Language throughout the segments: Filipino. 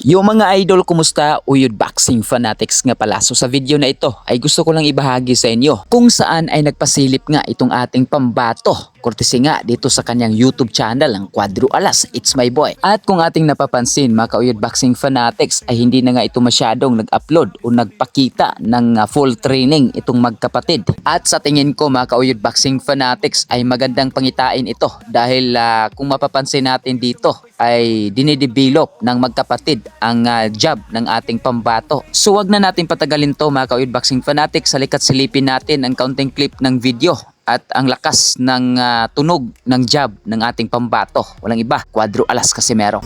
Yung mga idol, kumusta? Uyod Boxing Fanatics nga pala. So sa video na ito ay gusto ko lang ibahagi sa inyo kung saan ay nagpasilip nga itong ating pambato. Kurtesi nga dito sa kanyang YouTube channel, ang Cuadro Alas, It's My Boy. At kung ating napapansin mga ka-Uyod Boxing Fanatics ay hindi na nga ito masyadong nag-upload o nagpakita ng full training itong magkapatid. At sa tingin ko mga ka-Uyod Boxing Fanatics ay magandang pangitain ito dahil kung mapapansin natin dito ay dinidevelop ng magkapatid ang job ng ating pambato. So wag na natin patagalin to mga ka-Uyod Boxing Fanatics, salikat silipin natin ang counting clip ng video at ang lakas ng tunog ng job ng ating pambato. Walang iba, Cuadro Alas Casimero.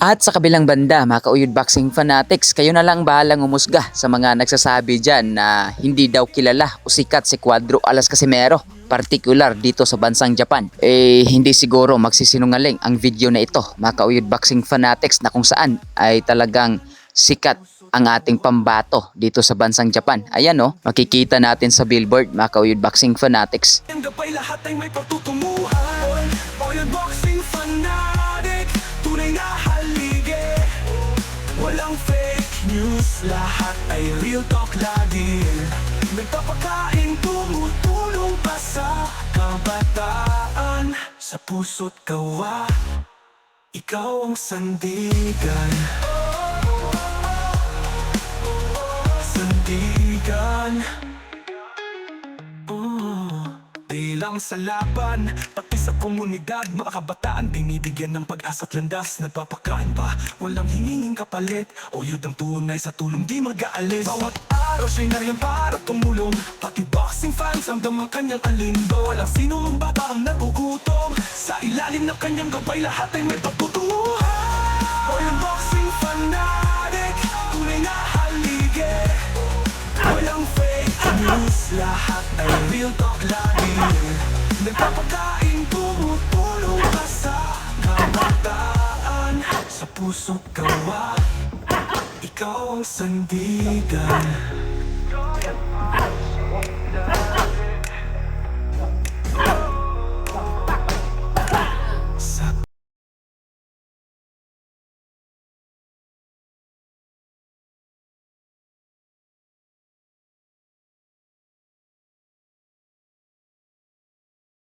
At sa kabilang banda, mga ka-Uyod Boxing Fanatics, kayo na lang bahalang umusga sa mga nagsasabi dyan na hindi daw kilala o sikat si Cuadro Alas Casimero, particular dito sa bansang Japan. Hindi siguro magsisinungaling ang video na ito, mga ka-Uyod Boxing Fanatics, na kung saan ay talagang sikat ang ating pambato dito sa bansang Japan. Ayan makikita natin sa billboard, mga ka-Uyod Boxing Fanatics. Lahat ay may patutunguhan. Uyod Boxing Fanatic, tunay na halige. Walang fake news, lahat ay real talk lagi. Nagpapakain, tumutulong pa sa kabataan. Sa puso't kawa, ikaw ang sandigan. Sandigan. Di lang sa laban, pati sa komunidad, mga kabataan binibigyan ng pag-asa at landas. Nagpapakain pa, walang hinging kapalit. Uyod ang tunay sa tulong, di mag-aalis. Bawat araw siya'y nariyan para tumulong. Pati boxing fans ang damang kanyang alindo. Walang sino mang bata ang nagugutom. Sa ilalim ng kanyang gabay, lahat ay may pagtutuhan. Uyod Boxing Fanatic, tunay na halige. Walang fake news, lahat ay real talk lagi. Nagpapakain, tumutulong ka sa kabataan. Sa puso't kawa, ikaw ang sandigan.